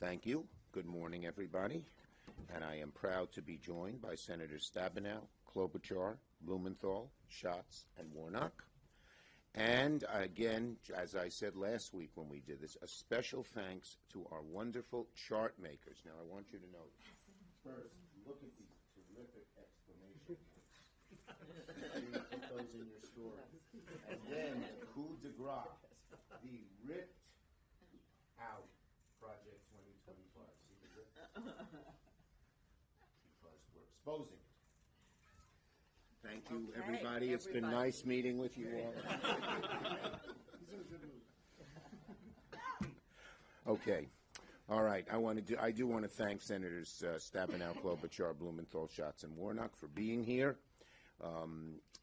Thank you. Good morning, everybody. And I am proud to be joined by Senators Stabenow, Klobuchar, Blumenthal, Schatz, and Warnock. And again, as I said last week when we did this, a special thanks to our wonderful chart makers. Now, I want you to know, first, look at these terrific exclamation points. You put those in your story. And then the coup de grace, the ripped out Project 2025. See the rip? Because we're exposing it. Thank you, everybody. It's been nice meeting with you all. Okay. All right. I do want to thank Senators Stabenow, Klobuchar, Blumenthal, Schatz, and Warnock for being here,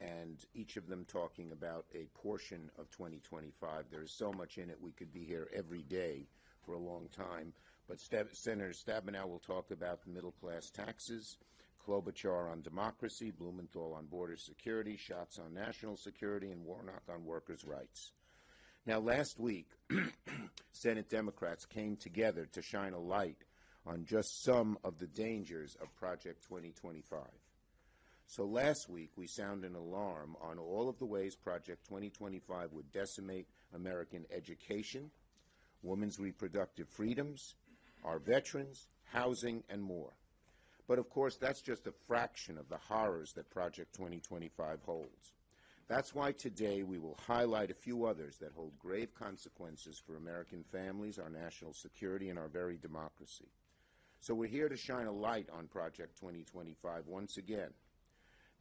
and each of them talking about a portion of 2025. There is so much in it. We could be here every day for a long time. But Senator Stabenow will talk about the middle-class taxes, Klobuchar on democracy, Blumenthal on border security, Schatz on national security, and Warnock on workers' rights. Now, last week, Senate Democrats came together to shine a light on just some of the dangers of Project 2025. So last week, we sounded an alarm on all of the ways Project 2025 would decimate American education, women's reproductive freedoms, our veterans, housing, and more. But of course, that's just a fraction of the horrors that Project 2025 holds. That's why today we will highlight a few others that hold grave consequences for American families, our national security, and our very democracy. So we're here to shine a light on Project 2025 once again,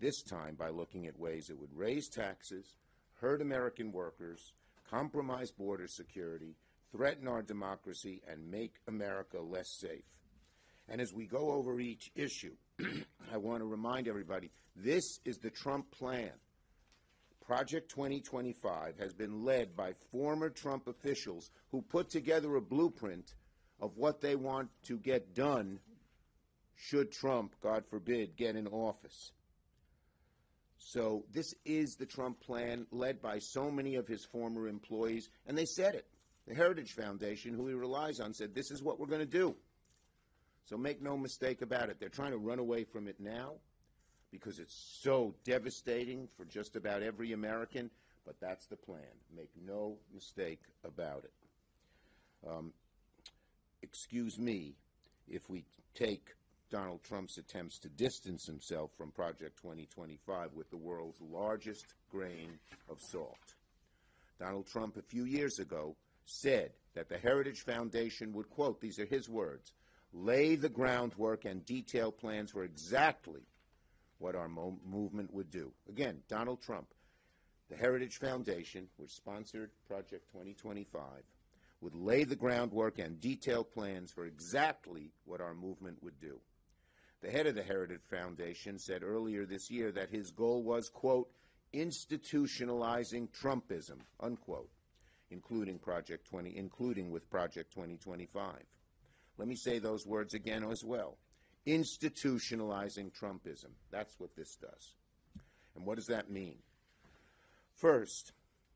this time by looking at ways it would raise taxes, hurt American workers, compromise border security, threaten our democracy, and make America less safe. And as we go over each issue, I want to remind everybody, this is the Trump plan. Project 2025 has been led by former Trump officials who put together a blueprint of what they want to get done should Trump, God forbid, get in office. So this is the Trump plan led by so many of his former employees, and they said it. The Heritage Foundation, who he relies on, said this is what we're going to do. So make no mistake about it. They're trying to run away from it now because it's so devastating for just about every American, but that's the plan. Make no mistake about it. Excuse me if we take Donald Trump's attempts to distance himself from Project 2025 with the world's largest grain of salt. Donald Trump, a few years ago, said that the Heritage Foundation would, quote, these are his words, lay the groundwork and detail plans for exactly what our movement would do. Again, Donald Trump, the Heritage Foundation, which sponsored Project 2025, would lay the groundwork and detail plans for exactly what our movement would do. The head of the Heritage Foundation said earlier this year that his goal was, quote, institutionalizing Trumpism, unquote, including with Project 2025. Let me say those words again as well. Institutionalizing Trumpism. That's what this does. And what does that mean? First,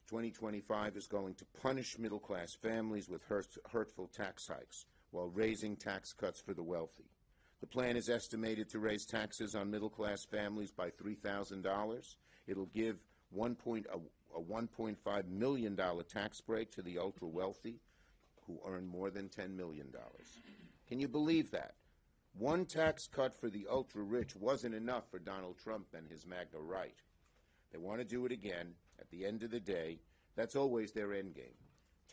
2025 is going to punish middle-class families with hurtful tax hikes while raising tax cuts for the wealthy. The plan is estimated to raise taxes on middle-class families by $3,000. It'll give a $1.5 million tax break to the ultra-wealthy who earn more than $10 million. Can you believe that? One tax cut for the ultra-rich wasn't enough for Donald Trump and his MAGA right. They want to do it again. At the end of the day, that's always their end game.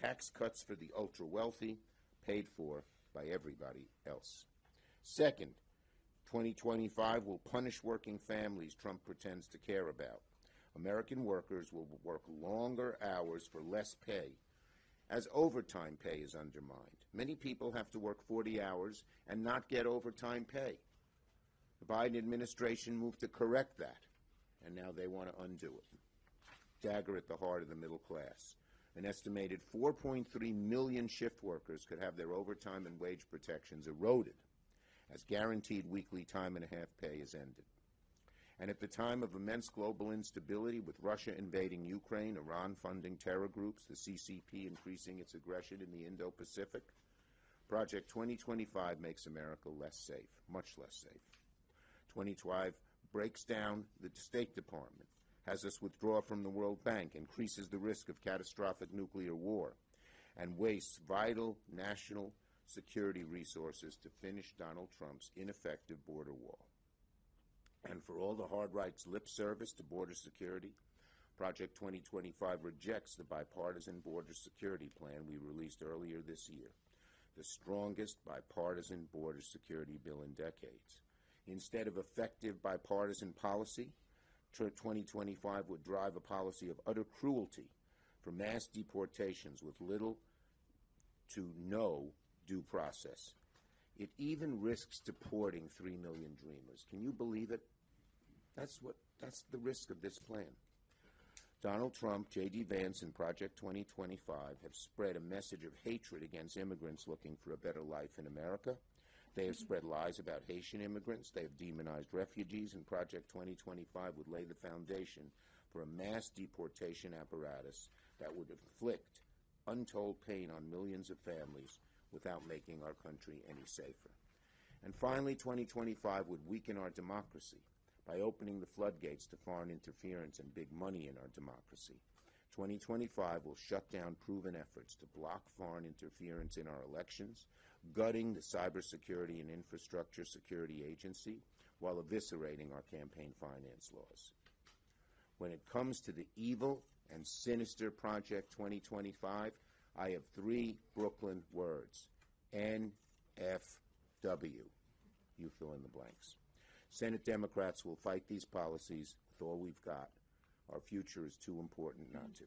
Tax cuts for the ultra-wealthy, paid for by everybody else. Second, 2025 will punish working families Trump pretends to care about. American workers will work longer hours for less pay as overtime pay is undermined. Many people have to work 40 hours and not get overtime pay. The Biden administration moved to correct that, and now they want to undo it. Dagger at the heart of the middle class. An estimated 4.3 million shift workers could have their overtime and wage protections eroded as guaranteed weekly time and a half pay is ended. And at the time of immense global instability, with Russia invading Ukraine, Iran funding terror groups, the CCP increasing its aggression in the Indo-Pacific, Project 2025 makes America less safe, much less safe. 2025 breaks down the State Department, has us withdraw from the World Bank, increases the risk of catastrophic nuclear war, and wastes vital national security resources to finish Donald Trump's ineffective border wall. And for all the hard right's lip service to border security, Project 2025 rejects the bipartisan border security plan we released earlier this year, the strongest bipartisan border security bill in decades. Instead of effective bipartisan policy, 2025 would drive a policy of utter cruelty for mass deportations with little to no due process. It even risks deporting 3 million dreamers. Can you believe it? That's the risk of this plan. Donald Trump, J.D. Vance, and Project 2025 have spread a message of hatred against immigrants looking for a better life in America. They have spread lies about Haitian immigrants. They have demonized refugees, and Project 2025 would lay the foundation for a mass deportation apparatus that would inflict untold pain on millions of families without making our country any safer. And finally, 2025 would weaken our democracy by opening the floodgates to foreign interference and big money in our democracy. 2025 will shut down proven efforts to block foreign interference in our elections, gutting the Cybersecurity and Infrastructure Security Agency while eviscerating our campaign finance laws. When it comes to the evil and sinister Project 2025, I have 3 Brooklyn words: NFW. You fill in the blanks. Senate Democrats will fight these policies with all we've got. Our future is too important not to.